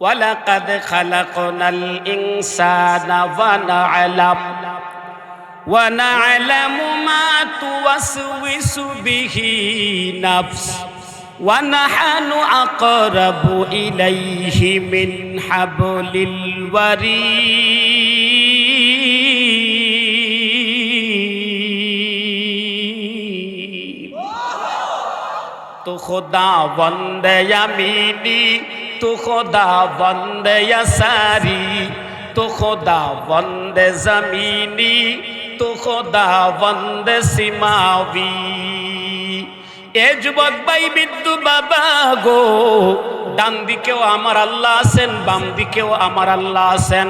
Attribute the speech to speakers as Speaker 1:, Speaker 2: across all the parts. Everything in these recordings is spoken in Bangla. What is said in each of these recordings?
Speaker 1: ওয়ালাকাদ খালাকনাল ইনসানা ওয়া না'লামু মা তুওয়াসওয়িসু বিহি নাফস ওয়া নাহনু আকরাবু ইলাইহি মিন হাবলিল ওয়ারিদ। তো খোদা বন্দে ইয়ামিনী, তো খোদা বন্দে ইয়াসারি, তো খোদা বন্দে জমিনী, তো খোদা বন্দে সিমাবি। এ যুবক ভাই বিদ্যু বাবা গো, ডান দিকেও আমার আল্লাহ আছেন, বাম দিকেও আমার আল্লাহ আছেন,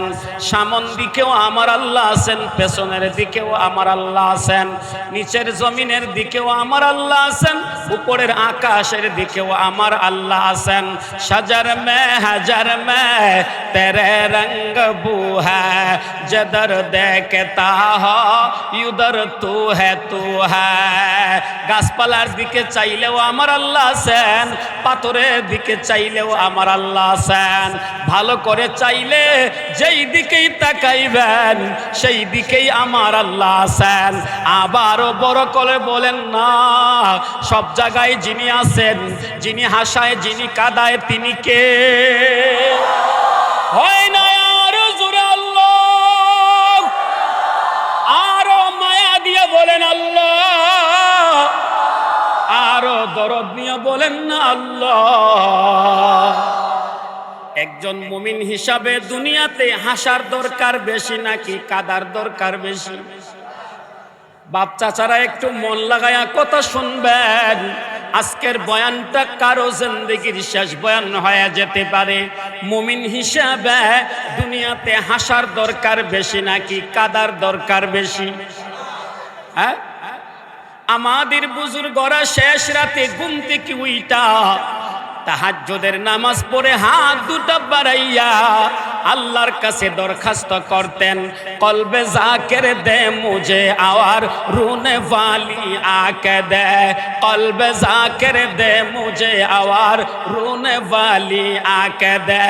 Speaker 1: সামন দিকেও আমার আল্লাহ আছেন, পেছনের দিকেও আমার আল্লাহ আছেন, নিচের জমিনের দিকেও আমার আল্লাহ আছেন, উপরের আকাশের দিকেও আমার আল্লাহ আছেন। সাজার মে হাজার মে তেরে রঙ্গ বু হ্যায়, জদর দেখতা হ ইউদর তু হ্যায়। গাছপালার দিকে চাইলেও আমার আল্লাহ আছেন, পাথরের দিকে চাইলেও আমার আল্লাহ আছেন। ভালো করে চাইলে যেই দিকেই তাকাইবেন সেই দিকেই আমার আল্লাহ আছেন। আবারও বড় করে বলেন না, সব জায়গায় যিনি আছেন, যিনি হাসায় যিনি কাঁদায় তিনি কে? হয় না আরো জোরে আল্লাহ, আরো মায়া দিয়ে বলেন আল্লাহ, আরো দরদ নিয়ে বলেন না আল্লাহ। একজন মুমিন হিসাবে দুনিয়াতে হাসার দরকার বেশি নাকি কাদার দরকার বেশি? বাপ চাচারা একটু মন লাগায়া কথা শুনবেন। আজকের বয়ানটা কারো জিন্দেগির শেষ বয়ান হয়ে যেতে পারে। মুমিন হিসাবে দুনিয়াতে হাসার দরকার বেশি নাকি কাদার দরকার বেশি? হ্যাঁ, আমাদের বুজুর্গরা শেষ রাতে ঘুম থেকে উইটা তাহাজ্জুদের নামাজ পড়ে হাত দুটো বাড়াইয়া আল্লাহর কাছে দরখাস্ত করতেন, কলবে জাকের দে মুঝে আওয়ার রুনে वाली आके दे, कल्बे जाकिर दे मुझे आवार रोने वाली आके दे,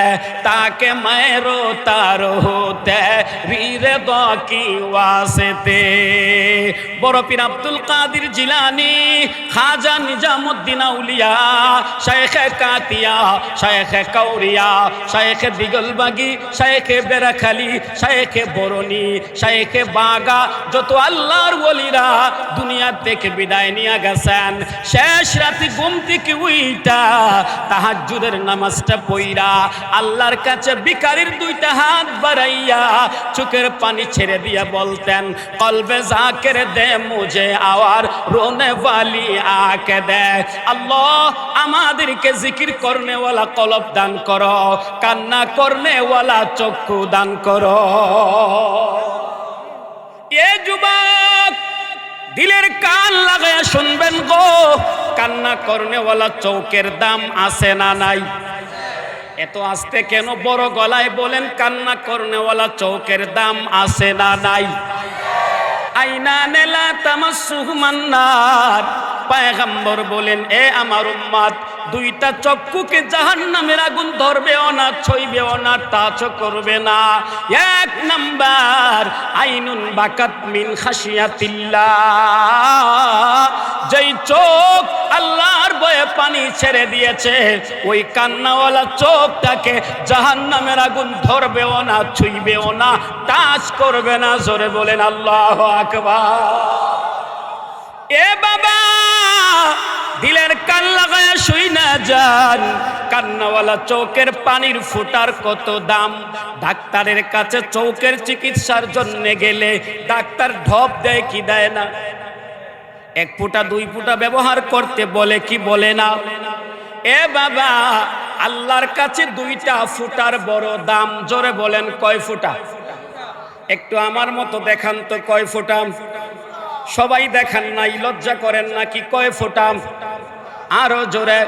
Speaker 1: ताकि मैं रोता रहूं तेरी रिदा की वास्ते। बड़ पीर अब्दुल कादिर जिलानी, खाजा निजामुद्दीन औलिया, शेख कातिया, शेख कौरिया, शेख दिगलबागी, शेख बेरखाली, शेख बोरनी, शेख बागा, যত আল্লাহর ওলিরা দুনিয়া থেকে বিদায় নিয়ে গেছেন, শেষ রাতে ঘুম থেকে উইটা তাহাজ্জুদের নামাজটা পড়া আল্লাহর কাছে ভিখারির দুইটা হাত বাড়াইয়া চোখের পানি ছেড়ে দিয়ে বলতেন, কলবে জাকির দে মুঝে আওয়ার রোনে वाली आके दे। আল্লাহ আমাদেরকে জিকির করনে ওয়ালা কলব দান করো, কান্না করনে ওয়ালা চক্ষু দান করো। এ যুবক দিলের কান লাগায়া শুনবেন গো, কান্না করনে ওয়ালা চৌকের দাম আছে না নাই? এত আস্তে কেন বড় গলায় বলেন, কান্না করনে ওয়ালা চৌকের দাম আছে না নাই? আইনা নেলা তামাসসুহু মান্নার, পয়গম্বর বলেন এ আমার উম্মত, দুইটা চক্ষুকে জাহান্নামের আগুন ধরবেও না, ছুঁইবেও না, টাচ করবে না। এক নাম্বার আইনুন বাকাত মিন খাশিয়াতিল্লাহ, যেই চোখ আল্লাহর ভয়ে পানি ছেড়ে দিয়েছে ওই কান্নাওয়ালা চোখটাকে জাহান্নামের আগুন ধরবেও না, ছুঁইবেও না, টাচ করবে না। জোরে বলেন আল্লাহু আকবার। এ বাবা দিলের কান লাগায় শুই না যান, কান্নাওয়ালা চোখের পানির ফোঁটার কত দাম। ডাক্তারের কাছে চোখের চিকিৎসার জন্য গেলে ডাক্তার ঢপ দেয় কি দেয় না? এক ফোঁটা দুই ফোঁটা ব্যবহার করতে বলে কি বলে না? এ বাবা আল্লাহর কাছে দুইটা ফোঁটার বড় দাম। জোরে বলেন কয় ফোঁটা? একটু আমার মতো দেখান তো কয় ফোঁটা? সবাই দেখান নাই, লজ্জা করেন নাকি? কয় ফোঁটা? আরো জোরে।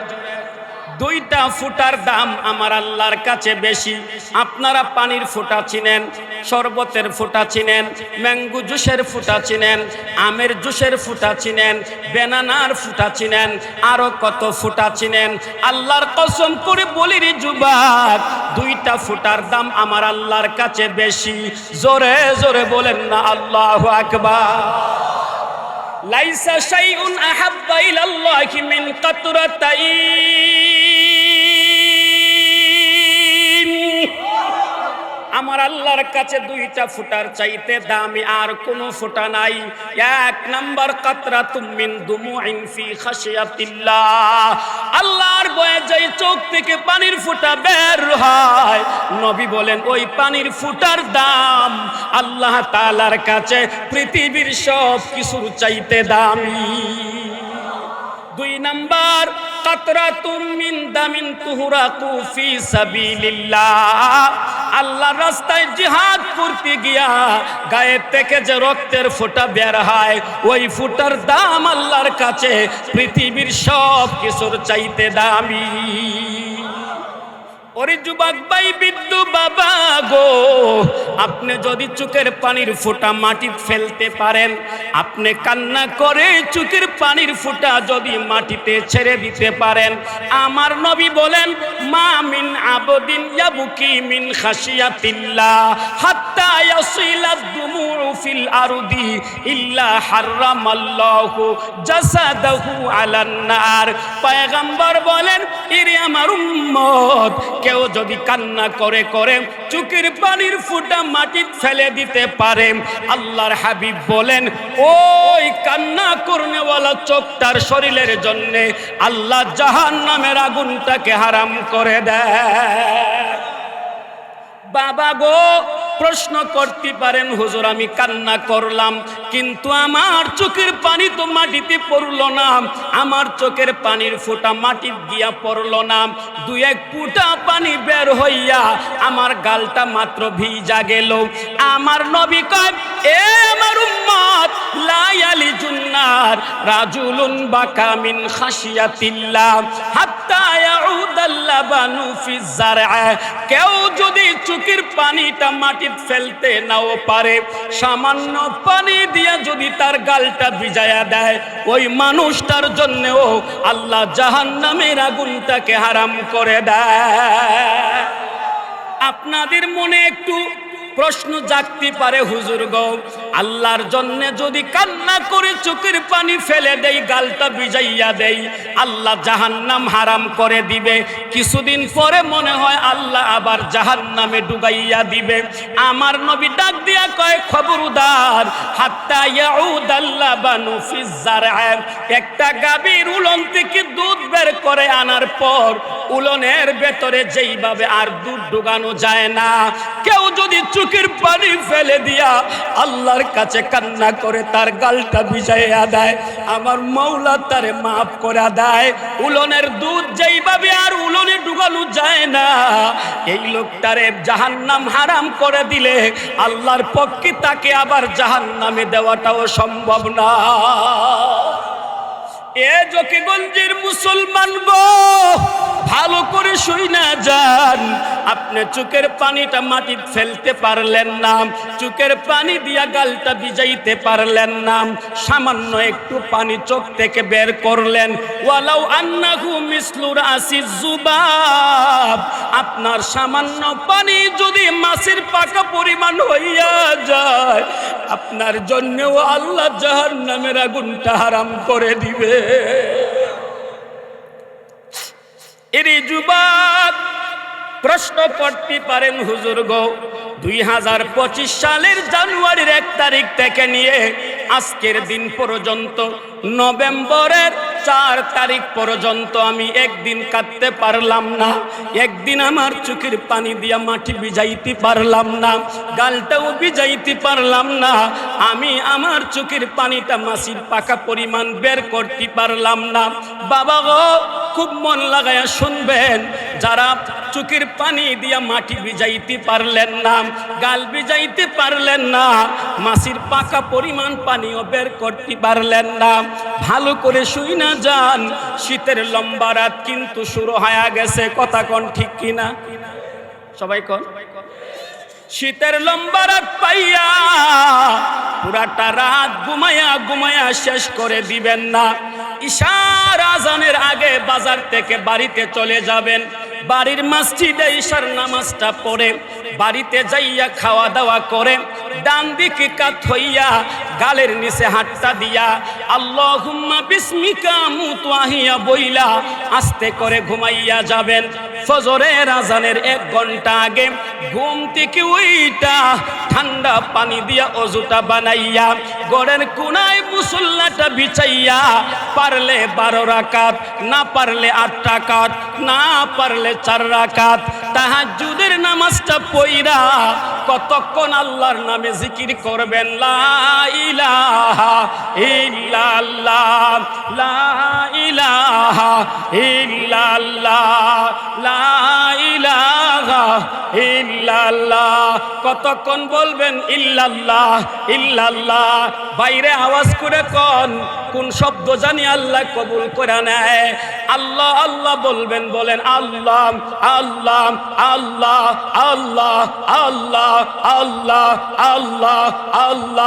Speaker 1: দুইটা ফুটার দাম আমার আল্লাহর কাছে বেশি। আপনারা পানির ফুটা চিনেন, শরবতের ফুটা চিনেন, ম্যাঙ্গো জুসের ফুটা চিনেন, আমের জুসের ফুটা চিনেন, বেনানার ফুটা চিনেন, আরো কত ফুটা চিনেন। আল্লাহর কসম করে বলি রে যুবক, দুইটা ফুটার দাম আমার আল্লাহর কাছে বেশি। জোরে জোরে বলেন না আল্লাহু আকবার। লাইসা শাইউন আহাব্বা ইলাল্লাহি মিন কাতরাতাইন। আমার আল্লাহর কাছে দুইটা ফুটার চাইতে দামি আর কোনো ফুটা নাই। এক নাম্বার কাতরাতুম মিন দুমুইন ফি খাশিয়াতিল্লাহ, আল্লাহর ভয়ে যেই চোখ থেকে পানির ফুটা বের হয়, নবী বলেন ওই পানির ফুটার দাম আল্লাহ তাআলার কাছে পৃথিবীর সব কিছুর চাইতে দামি। দুই নাম্বার কাতরাতুম মিন দামিন তুহরাকু ফি সাবিলিল্লাহ, আল্লাহর রাস্তায় জিহাদ করতে গিয়া গায়ে থেকে যে রক্তের ফোঁটা বের হয়, ওই ফোঁটার দাম আল্লাহর কাছে পৃথিবীর সব কিছুর চাইতে দামি। ওরে যুবক ভাই, বিদ্যু বাবা গো, আপনি যদি চোখের পানির ফোঁটা মাটি ফেলতে পারেন, আপনি কান্না করে চোখের পানির ফোঁটা যদি মাটিতে ছেড়ে দিতে পারেন, আমার নবী বলেন মা মিন আবদিন ইয়াবকি মিন খাশিয়াতিল্লাহ হাত্তা ইয়াসিলাদ দুমুউ ফিল আরদি ইল্লা হারামাল্লাহু জাসাদাহু আলান নার। পয়গম্বর বলেন ইরে আমার উম্মত, কেউ যদি কান্না করে করে চোখের পানির ফোঁটা মাটি ফেলে দিতে পারে, আল্লাহর হাবিব বলেন ওই কান্না করনেওয়ালা চোখটার শরীরের জন্য আল্লাহ জাহান্নামের আগুনটাকে হারাম করে দেয়। বাবা গো, প্রশ্ন করতে পারেন হুজুর আমি কান্না করলাম কিন্তু আমার চোখের পানি তো মাটিতে পড়লো না, আমার চোখের পানির ফোঁটা মাটি গিয়া পড়লো না, দুই এক ফোঁটা পানি বের হইয়া আমার গালটা মাত্র ভিজা গেল। আমার নবী কয় এ আমার উম্মত, লা ইয়ালিজুন নার রাজুলুন বাকা মিন খাশিয়াতিল্লাহ হাত্তা ইয়াউদাল লাবানু ফি যারআ। কেউ যদি চোখের পানিটা মাটি ফেলতে নাও পারে, সামান্য পানি দিয়ে যদি তার গালটা ভিজায়া দেয়, ওই মানুষটার জন্যও আল্লাহ জাহান্নামের আগুনটাকে হারাম করে দেয়। আপনাদের মনে একটু প্রশ্ন জাগতে পারে হুজুর গো, আল্লাহর জন্য যদি কান্না করে চোখের পানি ফেলে দেই, গালটা ভিজাইয়া দেই, আল্লাহ জাহান্নাম হারাম করে দিবে, কিছুদিন পরে মনে হয় আল্লাহ আবার জাহান্নামে ডুবাইয়া দিবে। আমার নবী ডাক দিয়া কয় খবরদার, হাত্তা ইয়াউদাল লাবানু ফিজ যারআ। একটা গাভীর উলন থেকে দুধ বের করে আনার পর উলনের ভেতরে যেইভাবে আর দুধ ঢুকানো যায় না, কেউ যদি চোখের পানি ফেলে দিয়া আল্লাহর কাছে কান্না করে তার গালটা ভিজাইয়া দেয়, আমার মাওলা তারে মাফ করে দেয়। উলনের দুধ যেইভাবে আর উলনে ঢুকানো যায় না, এই লোকটারে জাহান্নাম হারাম করে দিলে আল্লাহর পক্ষে তাকে আবার জাহান্নামে দেওয়াটাও সম্ভব না। এ জকিগঞ্জের মুসলমান গো, ভালো করে শুইনা যান, আপনি চোখের পানিটা মাটি ফেলতে পারলেন না, চোখের পানি দিয়া গালটা ভিজাইতে পারলেন না, সামান্য একটু পানি চোখ থেকে বের করলেন, ওয়ালাউ আন্নাহু মিসলু রাসিজ যুবাব, আপনার সামান্য পানি যদি মাছের পাকা পরিমাণ হইয়া যায়, আপনার জন্যও আল্লাহ জাহান্নামের আগুনটা হারাম করে দিবে। এরে যুবক, প্রশ্ন করতে পারেন হুজুর গো, 2025 সালের জানুয়ারির 1 তারিখ থেকে নিয়ে আজকের দিন পর্যন্ত, নভেম্বরের 4 তারিখ পর্যন্ত আমি একদিন কাঁদতে পারলাম না, একদিন আমার চোখের পানি দিয়া মাটি ভিজাইতে পারলাম না, গালটাও ভিজাইতে পারলাম না, আমি আমার চোখের পানিটা মাছির পাকা পরিমাণ বের করতে পারলাম না। বাবা গো, খুব মন লাগায়া শুনবেন, যারা চোখের পানি দিয়া মাটি ভিজাইতে পারলেন না, গাল ভিজাইতে পারলেন না, মাছির পাকা পরিমাণ পানিও বের করতে পারলেন না, ভালো করে শুই না যান, শীতের লম্বা রাত কিন্তু শুরু হয়ে গেছে। কথা কোন ঠিক কিনা? সবাই কোন? শীতের লম্বা রাত পাইয়া পুরাটা রাত ঘুমায়া ঘুমায়া শেষ করে দিবেন না। ইশার আজানের আগে বাজার থেকে বাড়িতে চলে যাবেন, বাড়ির মসজিদে ইশার নামাজটা পড়ে বাড়িতে যাইয়া খাওয়া দাওয়া করে ডান দিকে কাত হইয়া গালের নিচে হাতটা দিয়া আল্লাহুম্মা বিসমিকা মুতওয়াহিয়া বইলা আস্তে করে ঘুমাইয়া যাবেন। ফজরের আজানের 1 ঘন্টা আগে ঘুম থেকে উইটা ঠান্ডা পানি দিয়া অজুটা বানাইয়া গড়ের কোনায় মুসল্লাটা বিছাইয়া পারলে 12 রাকাত, না পারলে 8 রাকাত, না পারলে 4 রাকাত তাহাজ্জুদের নামাজটা পড়া কতক্ষণ আল্লাহর নামে জিকির করবেন, লা ইলাহা ইল্লাল্লাহ, লা ইলাহা ইল্লাল্লাহ, লা ইলাহা ইল্লাল্লাহ। কতক্ষণ বলবেন ইল্লাল্লাহ ইল্লাল্লাহ? বাইরে আওয়াজ করে কোন শব্দ জানি আল্লাহ কবুল করে নেয়। আল্লাহ আল্লাহ বলবেন, বলেন আল্লাহ আল্লাহ আল্লাহ আল্লাহ আল্লাহ আল্লাহ আল্লাহ আল্লাহ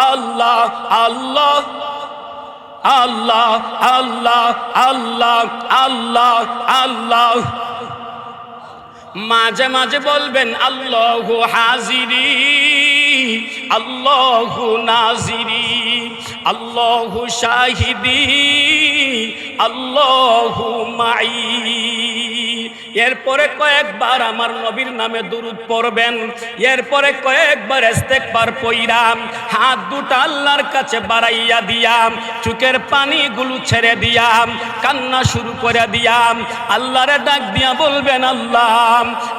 Speaker 1: আল্লাহ আল্লাহ আল্লাহ আল্লাহ আল্লাহ আল্লাহ আল্লাহ। মাঝে মাঝে বলবেন আল্লাহু হাজিরি আল্লাহু নাজিরি আল্লাহু শাহিদি আল্লাহু মাই। এরপরে কয়েকবার আমার নবীর নামে দুরূদ পড়বেন, এরপরে কয়েকবার ইস্তেগফার পড়াম, হাত দুটো আল্লাহর কাছে বাড়াইয়া দিয়াম, চোখের পানিগুলো ছেড়ে দিয়াম, কান্না শুরু করে দিয়াম, আল্লাহরে ডাক দিয়া বলবেন আল্লাহ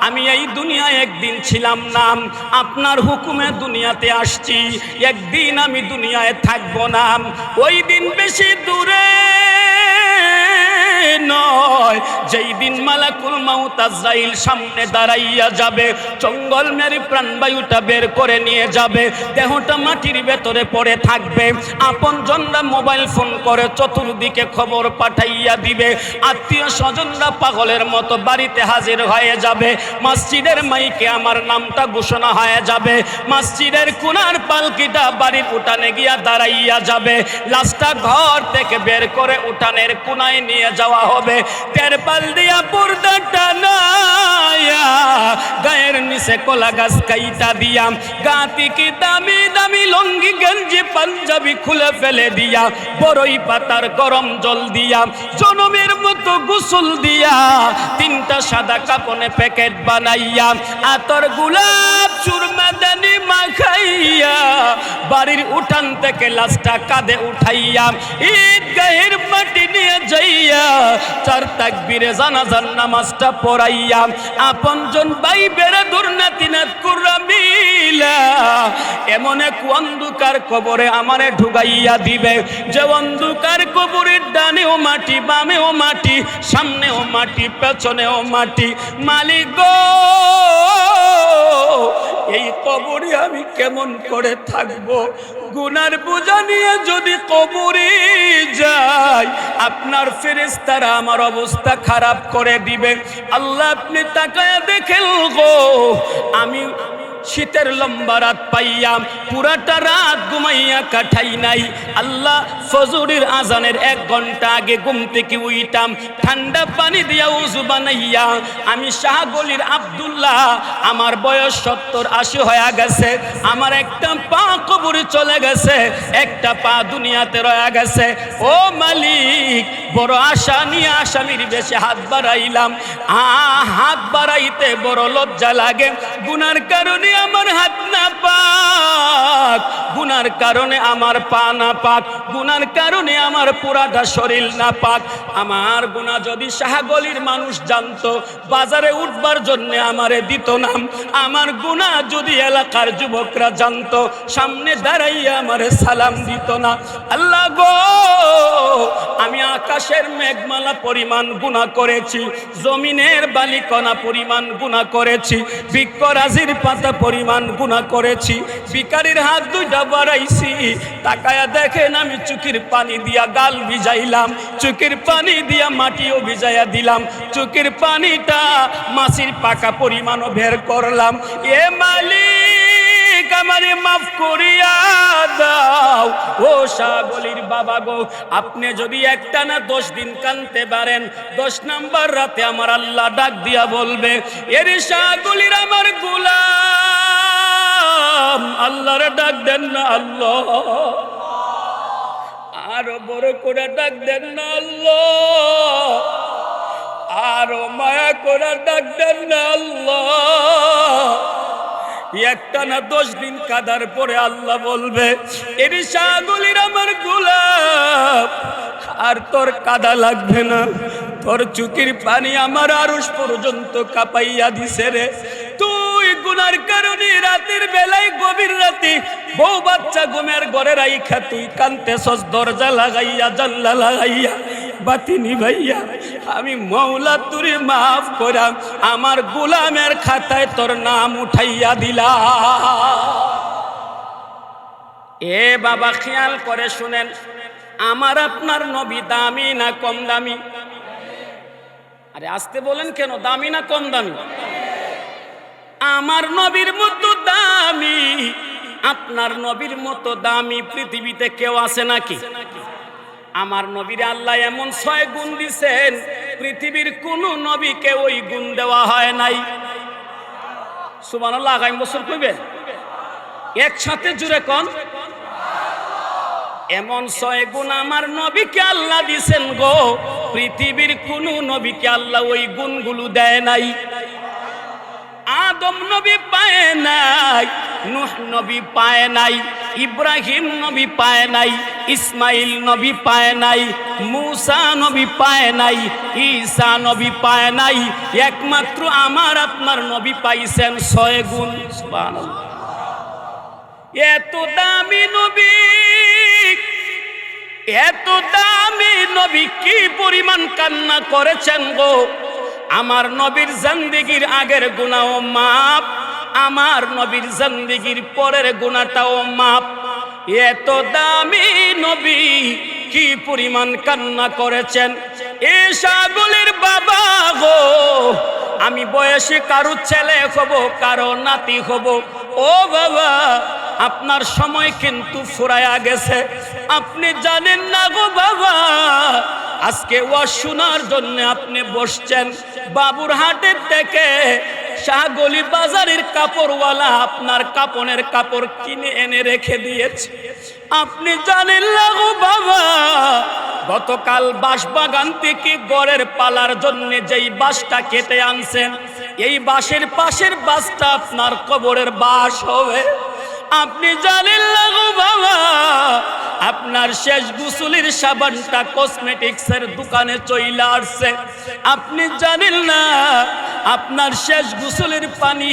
Speaker 1: আমি এই দুনিয়ায় একদিন ছিলাম না, আপনার হুকুমে দুনিয়াতে আসছি, একদিন আমি দুনিয়ায় থাকবো না। ওই দিন বেশি দূরে নয় যেই দিন মালাকুল মাউত আজরাইল সামনে দাঁড়াইয়া যাবে, জঙ্গল মেরে প্রাণবায়ুটা বের করে নিয়ে যাবে, দেহটা মাটির ভেতরে পড়ে থাকবে, আপনজনরা মোবাইল ফোন করে চতুর্দিকে খবর পাঠাইয়া দিবে, আত্মীয় স্বজনরা পাগলের মতো বাড়িতে হাজির হয়ে যাবে, মসজিদের মাইকে আমার নামটা ঘোষণা হয়ে যাবে, মসজিদের কোনার পালকিটা বাড়ির উঠানে গিয়া দাঁড়াইয়া যাবে, লাশটা ঘর থেকে বের করে উঠানের কোনায় নিয়ে যাওয়া হবে, তেরপাল দিয়া পর্দা টানায়া গায়ের নিচে কলা গাছ কাইটা দিয়া গা থেকে দামি দামি লঙ্গি গেঞ্জি পাঞ্জাবি খুলে ফেলে দিয়া বড়ই পাতার গরম জল দিয়া জনমের মতো গোসল দিয়া 3টা সাদা কাপনে প্যাকেট বানাইয়া আতর গোলাপ চুরমাদানি মাখাইয়া বাড়ির উঠান থেকে লাশটা কাঁধে উঠাইয়া ঈদগাহের মাটি নিয়ে যাইয়া 4 তাকবীরে জানাজার নামাজটা পড়াইয়া আপনজন ভাই বেড়ে দুর্নাতিনাত কুরামিলা এমন এক অন্ধকার কবরে আমারে ঢুকাইয়া দিবে, যে অন্ধকার কবরের ডানেও মাটি, বামেও মাটি, সামনেও মাটি, পেছনেও মাটি। মালিক গো এই কবরে আমি কেমন করে থাকবো? গুনার বোঝা নিয়ে যদি কবরে যাই আপনার ফেরেশতারা আমার অবস্থা খারাপ করে দিবে। আল্লাহ আপনি তাকায়া দেখেন গো, আমি শীতের লম্বা রাত পাইয়া পুরাটা রাত ঘুমাইয়া কাটাই নাই। আল্লাহ ফজরের আজানের 1 ঘন্টা আগে ঘুম থেকে উইতাম, ঠান্ডা পানি দিয়া উযু বানাইয়া আমি শাহগলির আব্দুল্লাহ, আমার বয়স 70-80 হয়ে গেছে, আমার একটা পা কবরে চলে গেছে, একটা পা দুনিয়াতে রয়ে গেছে। ও মালিক বড় আশা নিয়ে আসামির বেশি হাত বাড়াইলাম, হাত বাড়াইতে বড় লজ্জা লাগে, গুনার কারণে আমার হাত না পাক, গুনার কারণে আমার পা না পাক, গুনার কারণে আমার পুরাটা শরীর না পাক। আমার গুনাহ যদি শাহগলির মানুষ জানতো, বাজারে উঠবার জন্য আমারে দিত না। আমার গুনাহ যদি এলাকার যুবকরা জানতো, সামনে দাঁড়াইয়া আমারে সালাম দিত না। আল্লাহ গো, আমি আকাশের মেঘমালা পরিমাণ গুনাহ করেছি, জমিনের বালিকণা পরিমাণ গুনাহ করেছি, বৃক্ষরাজির পাতা পরিমাণ গুনাহ করেছি। ভিখারির হাত দুইটা বাড়াইছি, তাকায়া দেখেন আমি চোখের পানি দিয়া গাল ভিজাইলাম, চোখের পানি দিয়া মাটিও ভিজাইয়া দিলাম, চোখের পানিটা মাছির পাকা পরিমাণও বের করলাম। এ মালিক, আমারে মাফ করিয়া দাও। ও শাহগলির বাবা গো, আপনি যদি একটানা 10 দিন কানতে পারেন, 10 নাম্বার রাতে আমার আল্লাহ ডাক দিয়া বলবে, এর শাহগলির আমার গোলাম, আল্লাহরে ডাক দেন না আল্লাহ, আরো বড় করে ডাক দেন না আল্লাহ, আরো মায়া করে ডাক দেন না আল্লাহ। একটানা 10 দিন কাদার পরে আল্লাহ বলবে, এর শাহগলির আমার গোলাম, আর তোর কাদা লাগবে না, তোর চোখের পানি আমার আরশ পর্যন্ত কাঁপাইয়া দিছে রে। তুই গুনার কারণে রাতের বেলায় গভীর রাতে বউ বাচ্চা ঘুমের ঘরে রাইখা তুই কানতেছস, দরজা লাগাইয়া জানলা লাগাইয়া বাতি নিভাইয়া। আমি মওলা তুরে মাফ করা, আমার গোলামের খাতায় তোর নাম উঠাইয়া দিলা। এ বাবা, খেয়াল করে শুনেন, আমার আপনার নবী দামি না কম দামি? আরে আসতে বলেন কেন, দামি না কম দামি? আমার নবীর মতো দামি, আপনার নবীর মতো দামি পৃথিবীতে কেউ আছে নাকি? আমার নবীর আল্লাহ এমন 6 গুণ দিছেন, পৃথিবীর কোন নবীকে ওই গুণ দেওয়া হয় নাই। সুবহানাল্লাহ, আগামী বছর কইবেন একসাথে জুড়ে কোন? এমন 6 গুণ আমার নবীকে আল্লাহ দিছেন গো, পৃথিবীর কোন নবীকে আল্লাহ ওই গুণগুলো দেয় নাই। আদম নবী পায় নাই, নূহ নবী পায় নাই, ইব্রাহিম নবী পায় নাই, ইসমাইল নবী পায় নাই, মূসা নবী পায় নাই, ঈসা নবী পায় নাই। একমাত্র আমার আপনার নবী পাইছেন 6 গুণ। সুবহানাল্লাহ, এত দামি নবী, এত দামি নবী কি পরিমাণ কান্না করেছেন গো। আমার নবীর জিন্দেগির আগের গুনাহও মাপ, আমার নবীর জিন্দেগির পরের গুনাহটাও মাপ। এত দামি নবী কি পরিমাণ কান্না করেছেন। এ শাহগলির বাবা গো, আমি বয়সে কারো ছেলে হব, কারো নাতি হব। ও বাবা, আপনার সময় কিন্তু ফুরায়া গেছে, আপনি জানেন না গো বাবা। আজকে ওয়াজ শোনার জন্য আপনি বসছেন, বাবুরহাটের থেকে শাহগলি বাজারের কাপড়ওয়ালা আপনার কাপড়ের কাপড় কিনে এনে রেখে দিয়েছে। আপনি জানেন না গো বাবা, গতকাল বাঁশবাগান থেকে গড়ের পালার জন্য যেই বাঁশটা কেটে আনছেন, এই বাঁশের পাশের বাঁশটা আপনার কবরের বাঁশ হবে। আপনি জানেন না গো বাবা, আপনার শেষ গোসলের সাবানটা কসমেটিক্সের দোকানে চইলা আসছে। আপনি জানেন না আপনার শেষ গোসলের পানি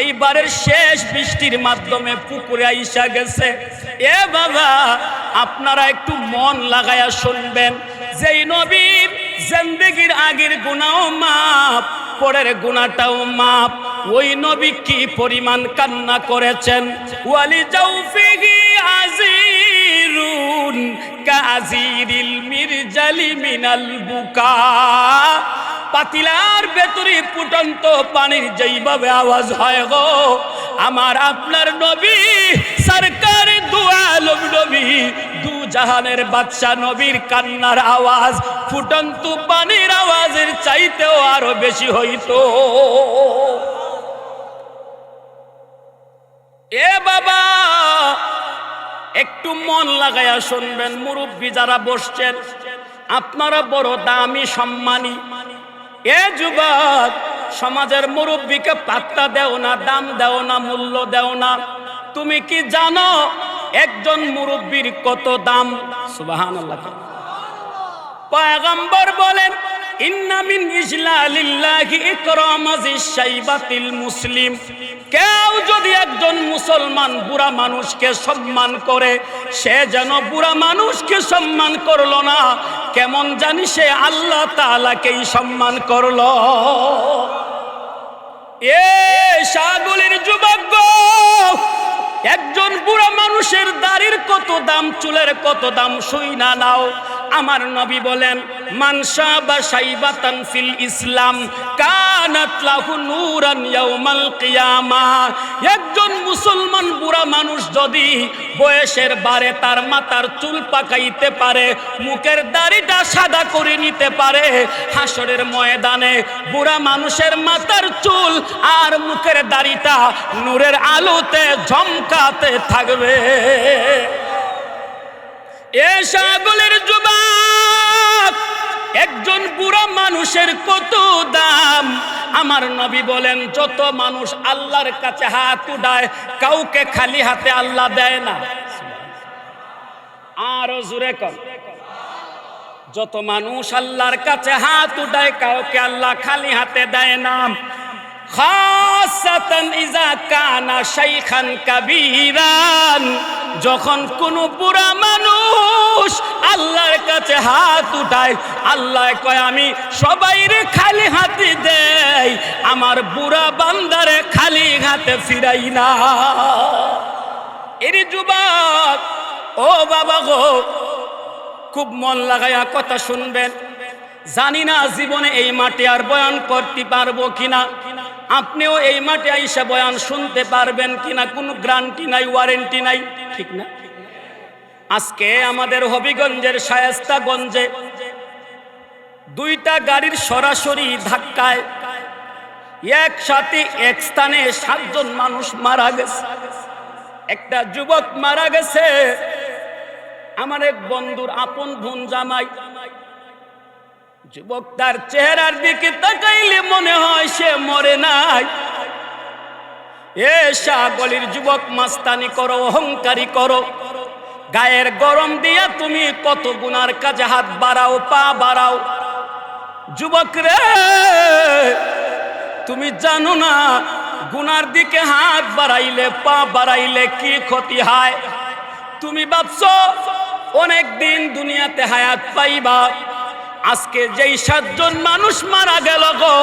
Speaker 1: এইবারের শেষ বৃষ্টির মাধ্যমে পুকুরে আইসা গেছে। এ বাবা, আপনারা একটু মন লাগায়া শুনবেন, যেই নবীর জিন্দেগির আগের গুনাহও মাপ, পরের গুনাহটাও মাপ, ওই নবী কি পরিমাণ কান্না করেছেন। ওয়ালি জাউফিহি আজিরুন কাজিরিল মিরজালি মিনাল বুকা। পাতিলার ভেতরে ফুটন্ত পানির যেইভাবে আওয়াজ হয় গো, আমার আপনার নবী সরকার দু আলম নবী, দু জাহানের বাদশা নবীর কান্নার আওয়াজ ফুটন্ত পানির আওয়াজের চাইতেও আরো বেশি হইতো। এ বাবা, একটু মন লাগায়া শুনবেন, মুরব্বী যারা বসছেন আপনারা বড় দামি সম্মানী। এ যুবক, সমাজের মুরব্বীকে পাত্তা দেও না, দাম দেও না, মূল্য দেও না। তুমি কি জানো একজন মুরব্বির কত দাম, সুবহানাল্লাহ। পয়গম্বর বলেন, ইন্না মিন ইজলালিল্লাহি ইকরামাজিশ শাইবাতিল মুসলিম। কেউ যদি একজন মুসলমান বুড়া মানুষকে সম্মান করে, সে যেন বুড়া মানুষকে সম্মান করলো না, কেমন জানি সে আল্লাহ তাআলাকেই সম্মান করলো। এ সাগলের যুবক, একজন বুড়া মানুষের দাড়ির কত দাম, চুলের কত দাম শুইনা নাও। আমার নবী বলেন, মান শাবা শাইবাতান ফিল ইসলাম কানাত লাহু নূরান ইয়াউমাল কিয়ামাহ। একজন মুসলমান বুড়া মানুষ যদি বয়সের বারে তার মাথার চুল পাকাইতে পারে, মুখের দাড়িটা সাদা করে নিতে পারে, হাসরের ময়দানে বুড়া মানুষের মাথার চুল আর মুখের দাড়িটা নূরের আলোতে ঝমকাতে থাকবে। এ সাগলের যুবক, একজন বুড়া মানুষের কত দাম। আমার নবী বলেন, যত মানুষ আল্লাহর কাছে হাত উঠায়, কাউকে খালি হাতে আল্লাহ দেয় না। আরো জোরে কর, যত মানুষ আল্লাহর কাছে হাত উঠায়, কাউকে আল্লাহ খালি হাতে দেয় না। খাসাতান ইজা কানা শাইখান কাবীরান, যখন কোন বুড়া মানুষ আল্লাহর কাছে হাত উঠায়, আল্লাহ কয়, আমি সবাইরে খালি হাতে দেই, আমার বুড়া বান্দারে খালি হাতে ফিরাই না। এর যুবক, ও বাবা গো, খুব মন লাগায়া কথা শুনবেন। জানি না জীবনে এই মাঠে আর বয়ান করতে পারবো কিনা, আপনিও এই মাঠে আইসা বয়ান শুনতে পারবেন কিনা, কোনো গ্যারান্টি নাই, ওয়ারেন্টি নাই, ঠিক না? আজকে আমাদের হবিগঞ্জের শায়েস্তাগঞ্জে দুইটা গাড়ির সরাসরি ধাক্কায় একসাথে এক স্থানে 7 জন মানুষ মারা গেছে। একটা যুবক মারা গেছে, আমার এক বন্ধুর আপন বোন জামাই। যুবক তার চেহারার দিকে তাকাইলে মনে হয় সে মরে নাই। এ সাগলির যুবক, মাস্তানি করো, অহংকারী করো, গায়ের গরম দিয়া তুমি কত গুনার কাজে হাত বাড়াও, পা বাড়াও। যুবক রে, তুমি জানো না গুনার দিকে হাত বাড়াইলে, পা বাড়াইলে কি ক্ষতি হয়? তুমি ভাবছো অনেক দিন দুনিয়াতে হায়াত পাইবা। আজকে যেই 7 জন মানুষ মারা গেল গো,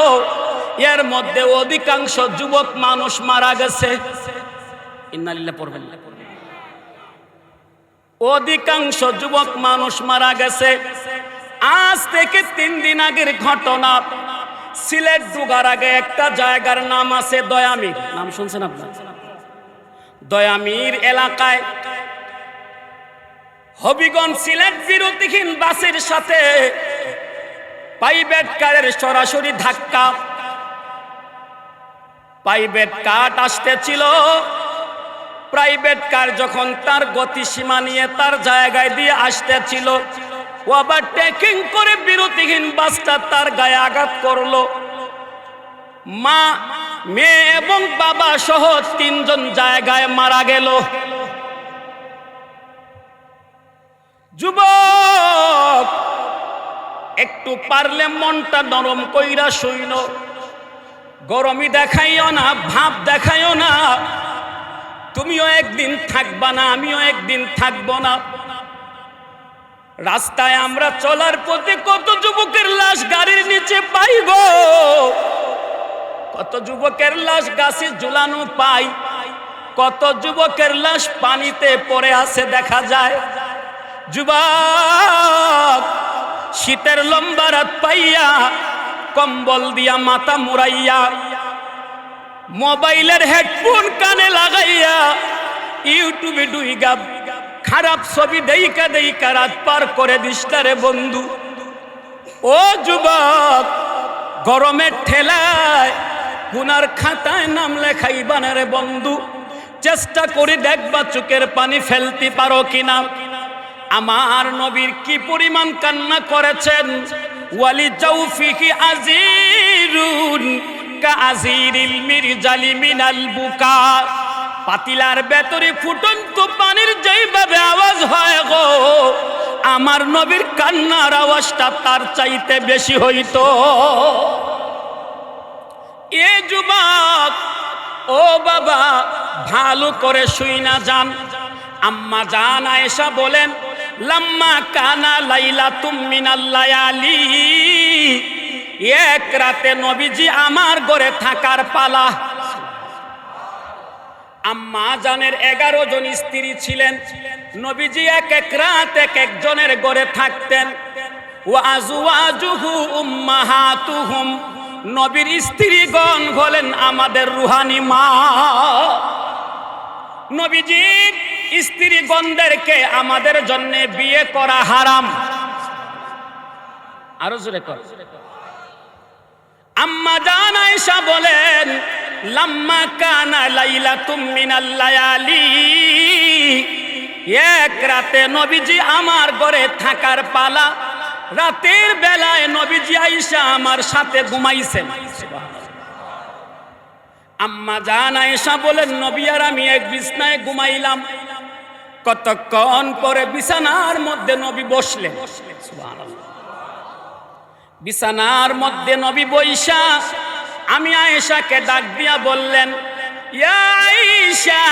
Speaker 1: এর মধ্যে অধিকাংশ যুবক মানুষ মারা গেছে। ইন্নালিল্লাহ পড়বেন। অধিকাংশ যুবক মানুষ মারা গেছে। আজ থেকে 3 দিন আগের ঘটনা, সিলেট ঢোকার আগে একটা জায়গার নাম আছে দয়ামির। নাম শুনছেন আপনারা? দয়ামির এলাকায় হবিগঞ্জ সিলেট বিরতিহীন বাসের সাথে প্রাইভেট কারের সরাসরি ধাক্কা। প্রাইভেট কার আসতেছিল, প্রাইভেট কার যখন তার গতিসীমা নিয়ে তার জায়গায় দিয়ে আসতেছিল, ওভারটেকিং করে বিরতিহীন বাসটা তার গায়ে আঘাত করলো। মা, মেয়ে এবং বাবা সহ 3 জন জায়গায় মারা গেল। যুবক, একটু পারলে মনটা নরম কইরা শুইনো, গরমই দেখাইও না, ভাব দেখাইও না। তুমিও একদিন থাকবা না, আমিও একদিন থাকবো না। রাস্তায় আমরা চলার পথে কত যুবকের লাশ গাড়ির নিচে পাই গো, কত যুবকের লাশ গাছে ঝুলানো পাই, কত যুবকের লাশ পানিতে পড়ে আছে দেখা যায়। যুবক, শীতের লম্বা রাত পাইয়া কম্বল দিয়া মাথা মুড়াইয়া, মোবাইলের হেডফোন কানে লাগাইয়া ইউটিউবে ডুইগা খারাপ ছবি দেইকা দেইকা রাত পার করে দিস রে বন্ধু। ও যুবক, গরমের ঠেলায় গুনার খাতায় নাম লেখাইবা না রে বন্ধু। চেষ্টা করে দেখবা চোখের পানি ফেলতে পারো কিনা। আমার নবীর কি পরিমাণ কান্না করেছেন। ওয়ালি জাউফিহি আজিরুন কা আজিরিল মিরজালি মিনাল বুকা। পাতিলার ভেতরে ফুটন্ত পানির যেইভাবে আওয়াজ হয় গো, আমার নবীর কান্নার আওয়াজটা তার চাইতে বেশি হইতো। এ যুবক, ও বাবা, ভালো করে শুই না যান। আম্মা জান আয়েশা বলেন, লাম্মা কানা লাইলাতুম মিনাল লায়ালি, এক রাতে নবীজি আমার ঘরে থাকার পালা। আম্মা জানের 11 জন স্ত্রী ছিলেন। নবীজি এক এক রাত এক একজনের ঘরে থাকতেন। ওয়া আজওয়াজুহু উম্মাহাতুহুম, নবীর স্ত্রীগণ হলেন আমাদের রুহানি মা। নবীজির স্ত্রীগণদেরকে আমাদের জন্য বিয়ে করা হারাম। আরো জোরে কর। আম্মা জান আয়েশা বলেন, লাম্মা কানা লাইলাতুম মিনাল লায়ালি, এক রাতে নবীজি আমার ঘরে থাকার পালা। রাতের বেলায় নবীজি আয়েশা আমার সাথে ঘুমাইছেন। আম্মা জান আয়েশা বলেন, নবী আর আমি এক বিছনায় ঘুমাইলাম। কতক্ষণ পরে বিছানার মধ্যে নবী বসলেন। সুবহানাল্লাহ। বিছানার মধ্যে নবী বইসা আমি আয়েশাকে ডাক দিয়া বললেন, ইয়া আয়েশা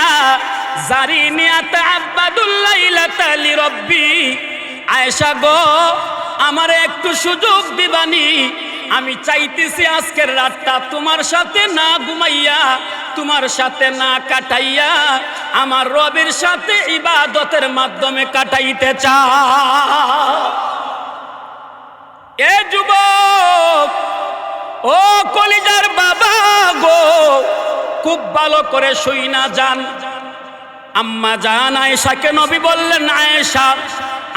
Speaker 1: জারিনি আতাআব্বাদুল লাইলাতা লিরাব্বি। আয়েশা গো, আমারে একটু সুযোগ দিবানি, আমি চাইতেছি আজকের রাতটা তোমার সাথে না ঘুমাইয়া, তোমার সাথে না কাটাইয়া, আমার রবের সাথে ইবাদতের মাধ্যমে কাটাইতে চাই। এ যুবক, ও কলিজার বাবা গো, খুব ভালো করে শুই না যান। আম্মা জান আয়েশাকে নবী বললেন, আয়েশা,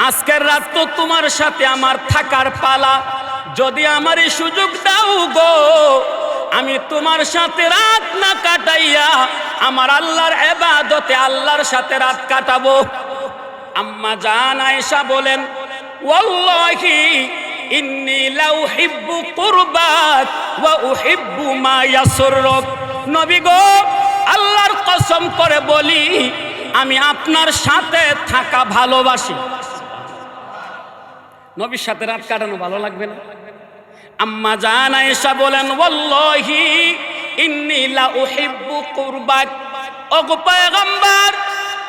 Speaker 1: আজকের রাত তো তোমার সাথে আমার থাকার পালা। যদি আমার এই সুযোগ দাও গো, আমি তোমার সাথে রাত না কাটাইয়া আমার আল্লাহর ইবাদতে আল্লাহর সাথে রাত কাটাবো। আম্মা জান আয়েশা বলেন, ওয়াল্লাহি ইন্নী লা উহিব্বু কুরবাক ওয়া উহিব্বু মা ইয়াসুররুক। নবী গো, আল্লাহর কসম করে বলি, আমি আপনার সাথে থাকা ভালোবাসি। নবীর সাথে রাত কাটানো ভালো লাগবে না? আম্মা জান আয়েশা বলেন, ওয়াল্লাহি ইন্নী লা উহিব্বু কুরবাক। ওগো পয়গম্বর,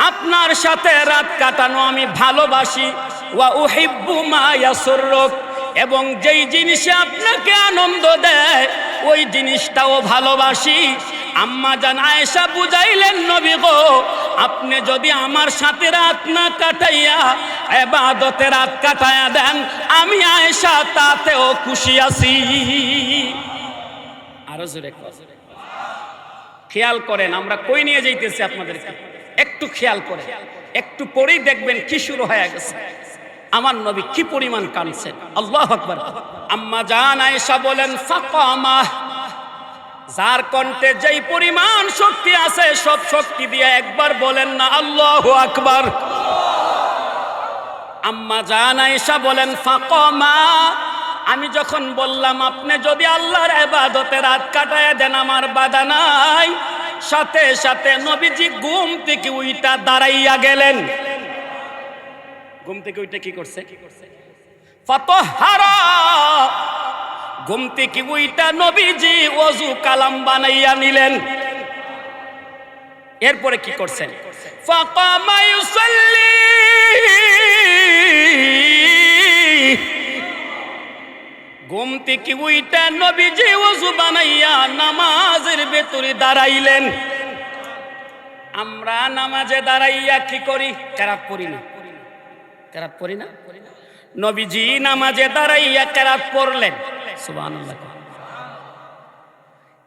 Speaker 1: আপনার সাথে রাত কাটানো আমি ভালোবাসি। ওয়া উহিব্বু মা ইয়াসুররুক, এবং যেই জিনিসে আপনাকে আনন্দ দেয় ওই জিনিসটাও ভালোবাসি। আম্মা জান আয়েশা বুঝাইলেন, নবী গো, আপনি যদি আমার সাথে রাত না কাটাইয়া ইবাদতে রাত কাটায়া দেন, আমি আয়েশা তাতেও খুশি আছি। আরো জোরে খেয়াল করেন, আমরা কই নিয়ে যাইতেছি আপনাদেরকে, একটু খেয়াল করেন। একটু পরেই দেখবেন কি শুরু হয়ে গেছে। আমার নবী কি পরিমাণ কাঁদছেন, আল্লাহু আকবার। আম্মা জান আয়েশা বলেন, ফাকামা, যার কণ্ঠে যেই পরিমাণ শক্তি আছে সব শক্তি দিয়ে একবার বলেন না আল্লাহু আকবার। আম্মা জান আয়েশা বলেন, ফাকামা, আমি যখন বললাম আপনি যদি আল্লাহর ইবাদতে রাত কাটায় দেন আমার বাধা নাই, সাথে সাথে নবীজি ঘুম থেকে উইটা দাঁড়াইয়া গেলেন। ঘুম থেকে উইটা কি করছে? ফাতাহারা, ঘুম থেকে উইটা নবীজি ওযু কালাম বানাইয়া নিলেন। এরপরে কি করছেন? ফাকামা ইউসাল্লি, ঘুম থেকে উইটা নবীজি ওযু বানাইয়া নামাজের ভেতরে দাঁড়াইলেন। আমরা নামাজে দাঁড়াইয়া কি করি? কেরাত পড়ি না, কেরাত পড়ি না। নবীজি নামাজে দাঁড়াইয়া কেরাত পড়লেন। সুবহানাল্লাহ।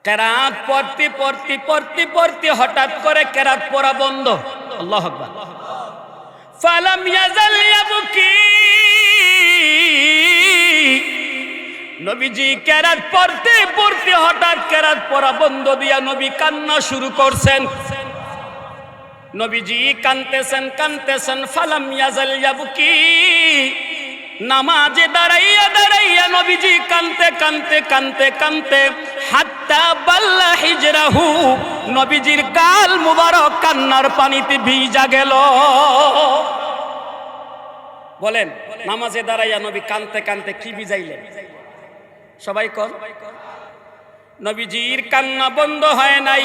Speaker 1: কেরাত পড়তে পড়তে পড়তে পড়তে হঠাৎ করে কেরাত পড়া বন্ধ। আল্লাহু আকবার। ফালাম ইয়াজাল ইয়াবকি, নবীজি কেরাত পড়তে পড়তে হঠাৎ কেরাত পড়া বন্ধ দিয়া নবী কান্না শুরু করছেন। নবীজি কাঁদতেছেন কাঁদতেছেন। ফালাম ইয়াজাল ইয়াবকি, নামাজে দাঁড়াইয়া দাঁড়াইয়া নবীজি কাঁদতে কাঁদতে কাঁদতে কাঁদতে হাত্তা বাল্লা হিজরাহু, নবীজির গাল মুবারক কান্নার পানিতে ভিজা গেল। বলেন নামাজে দাঁড়াইয়া নবী কানতে কানতে কি ভিজাইলেন? সবাই কোন? নবীজির কান্না বন্ধ হয় নাই।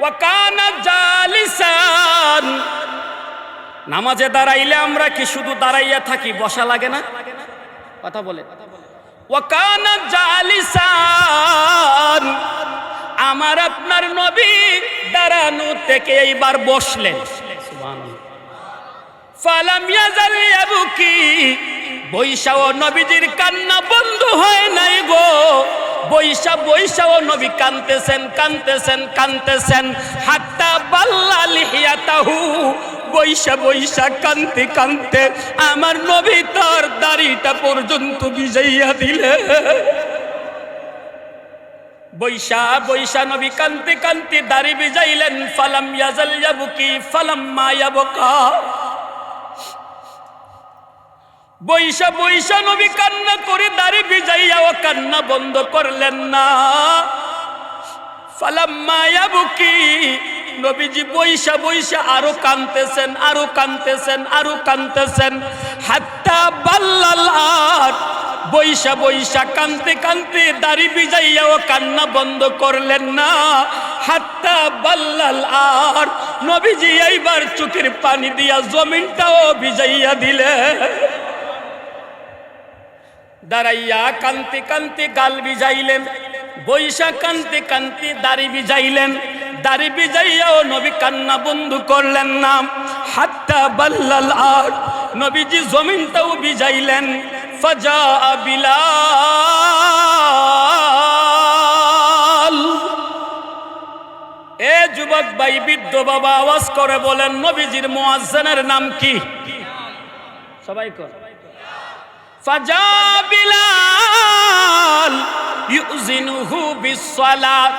Speaker 1: ওয়া কানা জালিসান। নামাজে দাঁড়াইলে আমরা কি শুধু দাঁড়াইয়া থাকি, বসা লাগে না? কথা বলে। ওয়া কানা জালিসান। আমার আপনার নবী দাঁড়ানো থেকে এইবার বসলেন। সুবহানাল্লাহ। ফালাম ইয়াজাল ইয়াবকি। বৈশাও নবীজির কান্না বন্ধ হয় নাই গো। বৈশাও নবী কানতেছেন কানতেছেন কানতেছেন। হাত্তা বাল্লা লিহিয়াতাহু। বৈশা কানতে কানতে আমার নবী তার দাড়িটা পর্যন্ত ভিজাইয়া দিলে। বৈশা নবী কানতে কানতে দাড়ি ভিজাইলেন। ফালাম ইয়াজাল ইয়াবকি ফালাম্মা ইয়াবকা। বৈশা নবী কান্না করে দাড়ি ভিজাইয়াও কান্না বন্ধ করলেন না। ফালাম্মা ইয়াবকি। নবীজি বৈশা আরো কানতেছেন আরো কানতেছেন আরো কানতেছেন। হাত্তা বাল্লাল আর। বৈশা কানতে কানতে দাড়ি ভিজাইয়াও কান্না বন্ধ করলেন না। হাত্তা বাল্লাল আর। নবীজি এইবার চোখের পানি দিয়া জমিনটাও ভিজাইয়া দিলে। দাঁড়াইয়া কানতে কানতে গাল ভিজাইলেন। বৈশা কানতে কানতে দাড়ি ভিজাইলেন। দাড়ি ভিজাইয়াও নবী কান্না বন্ধ করলেন না। হাত্তা বাল্লাল আর। নবীজি জমিনটাও ভিজাইলেন। ফাজা বিলাল। এ যুবক ভাই, বৃদ্ধ বাবা আওয়াজ করে বলেন নবীজির মুয়াজ্জিনের নাম কি? সবাই কর। ফাজা বিলাল ইউজিনুহু বিসসালাত।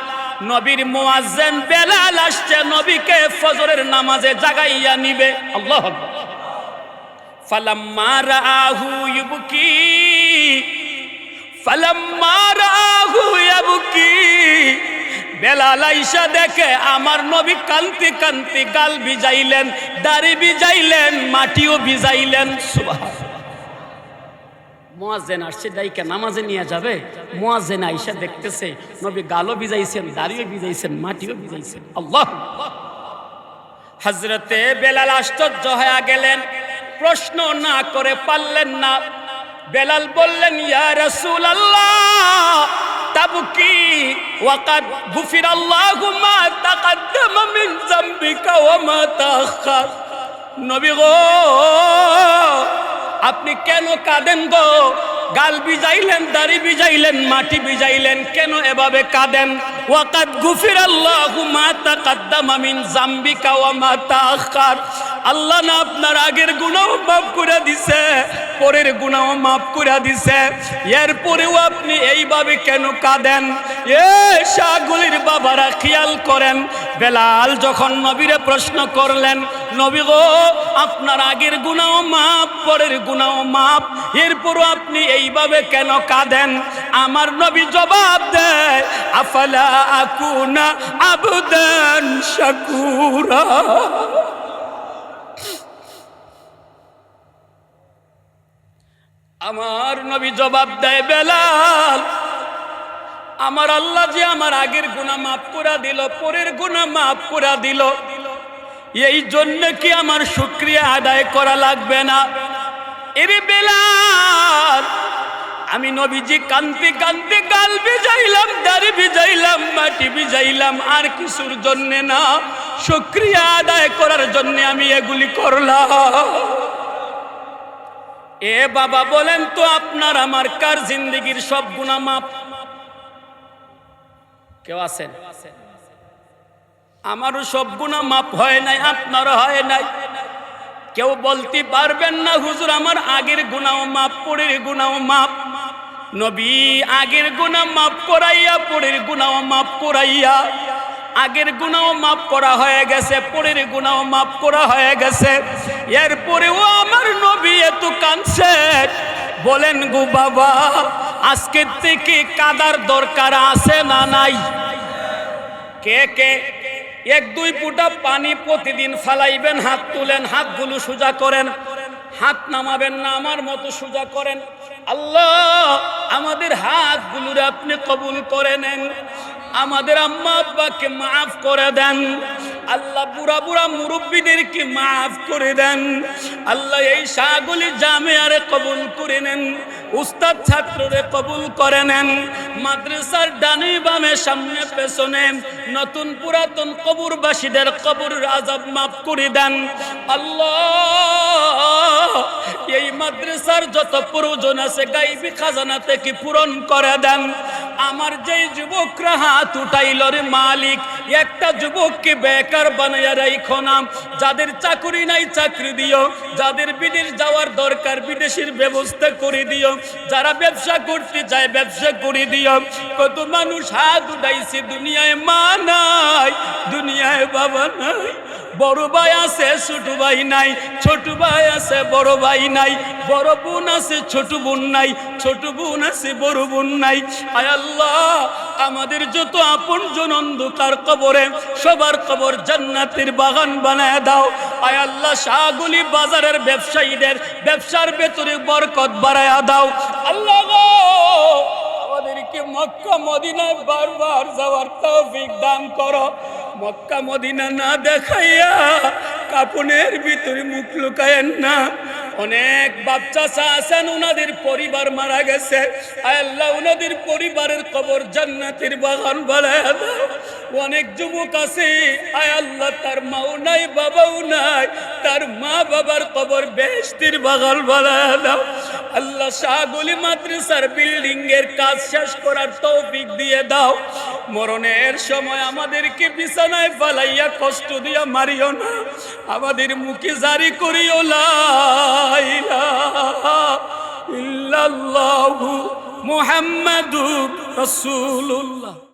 Speaker 1: নবীর মুয়াজ্জিন বেলাল আসছে নবীকে ফজরের নামাজে জাগাইয়া নিবে। আল্লাহু আকবার। ফালাম্মা রাআহু ইবকি। ফালাম্মা রাআহু ইবকি। বেলাল আইসা দেখে আমার নবী কানতে কানতে গাল ভিজাইলেন, দাড়ি ভিজাইলেন, মাটিও ভিজাইলেন। সুবহানাল্লাহ। মুয়াজ্জিন আসছে দাইকে নামাজে নিয়ে যাবে। মুয়াজ্জিন আইসা দেখতেছে নবী গালও ভিজাইছেন, দাড়িও ভিজাইছেন, মাটিও ভিজাইছেন। আল্লাহ। হযরতে বেলাল আশ্চর্য হয়ে গেলেন, প্রশ্ন না করে পারলেন না। বেলাল বললেন ইয়া রাসূলুল্লাহ তাবকি ওয়াকাদ গুফিরাল্লাহু মা তাকাদ্দামা মিন যামবিকা ওয়া মা তাআখার। নবী গো, আপনি কেন কাঁদেন গো? গাল ভিজাইলেন, দাড়ি ভিজাইলেন, মাটি ভিজাইলেন, কেন এভাবে কাঁদেন? ওয়াকাদ গুফিরাল্লাহু মা তাকাদ্দামা মিন যামবিকা ওয়া মা তাআখার। আল্লাহ না আপনার আগের গুনাহ মাফ করে দিছে, পরের গুনাহ মাফ করে দিছে, এরপরেও আপনি এইভাবে কেন কাঁদেন? এ শাহগুলির বাবারা খেয়াল করেন, বেলাল যখন নবীরে প্রশ্ন করলেন নবী গো, আপনার আগের গুনাহ মাফ, পরের গুনাহ মাফ, এরপরও আপনি এইভাবে কেন কাঁদেন? আমার নবী জবাব দেয় আফালা আকুনা আবদান শাকুরা। আমার নবী জবাব দেয় বেলাল, আমার আল্লাহ যে আমার আগের গুনাহ মাফ করে দিল, পরের গুনাহ মাফ করে দিল, এই জন্য কি আমার শুকরিয়া আদায় করা লাগবে না? এরে বেলাল, আমি নবীজি কানতে কানতে গাল ভিজাইলাম, দাড়ি ভিজাইলাম, মাটি ভিজাইলাম, আর কিছুর জন্য না, শুকরিয়া আদায় করার জন্য আমি এগুলি করলাম। এ বাবা বলেন তো, আপনার আমার কার জিন্দেগির সব গুনাহ মাফ? কেউ আছেন? আমারও সব গুনাহ মাফ হয় নাই, আপনারও হয় নাই। কেউ বলতে পারবেন না হুজুর আমার আগের গুনাহ মাফ, পরের গুনাহ মাফ। নবী আগের গুনাহ মাফ করাইয়া, পরের গুনাহ মাফ করাইয়া, আগের গুনাহ মাফ করা হয়ে গেছে, পরের গুনাহ মাফ করা হয়ে গেছে, এরপরেও আমার নবী এত কাঁদছে। বলেন গো বাবা, আজকের থেকে কাদার দরকার আছে না নাই? কে কে এক দুই ফুটা পানি প্রতিদিন ফালাইবেন, হাত তুলেন, হাতগুলো সোজা করেন, হাত নামাবেন না, আমার মতো সোজা করেন। আল্লাহ আমাদের হাতগুলোরে আপনি কবুল করে নেন, আমাদের আম্মা আব্বাকে মাফ করে দেন আল্লাহ, বুড়া বুড়া মুরব্বীদেরকে মাফ করে দেন আল্লাহ, এই শাহগুলি জামিয়ারে কবুল করে নেন, উস্তাদ ছাত্ররে কবুল করে নেন, মাদ্রাসার ডানে বামে সামনে পেছনে নতুন পুরাতন কবরবাসীদের কবরের আযাব মাফ করে দেন আল্লাহ। এই মাদ্রাসার যত প্রয়োজন আছে গায়বী খাজানা থেকে পূরণ করে দেন। আমার যেই যুবকরা হাত উঠাইল রে মালিক, একটা যুবককে বেকার বানাইয়া রাইখো না, যাদের চাকরি নাই চাকরি দিও, যাদের বিদেশ যাওয়ার দরকার বিদেশের ব্যবস্থা করে দিও, যারা ব্যবসা করতে চায় ব্যবসা করে দিও। কত মানুষ হাত উঠাইছে, দুনিয়ায় মা নাই, দুনিয়ায় বাবা নাই, বড় ভাই আছে ছোট ভাই নাই, ছোট ভাই আছে বড় ভাই নাই, বড় বোন আছে ছোট বোন নাই, ছোট বোন আছে বড় বোন নাই। আয় আল্লাহ আমাদের যত আপনজন অন্ধকার কবরে সবার কবর জান্নাতের বাগান বানায় দাও। আয় আল্লাহ শাহগুলি বাজারের ব্যবসায়ীদের ব্যবসার ভেতরে বরকত বাড়ায়া দাও আল্লাহ গো। আমাদেরকে মক্কা মদিনায় বারবার যাওয়ার তৌফিক দান করো। মক্কা মদিনা না দেখাইয়া কাপনের ভিতরে মুখ লুকায়েন না। অনেক বাচ্চা আছেন উনাদের পরিবার মারা গেছে, আয় আল্লাহ উনাদের পরিবারের কবর জান্নাতের বাগান বানায়া দাও। অনেক যুবক আছে আয় আল্লাহ তার মাও নাই বাবাও নাই, তার মা বাবার কবর বেহেশতের বাগান বানায়া দাও আল্লাহ। শাহগুলি মাদ্রাসার বিল্ডিং এর কাজ শেষ করার তৌফিক দিয়ে দাও। মরণের সময় আমাদেরকে বিছানায় ফালাইয়া কষ্ট দিয়া মারিও না, আমাদের মুখে জারি করিও লা ইলাহা ইল্লাল্লাহু মুহাম্মাদুর রাসূলুল্লাহ।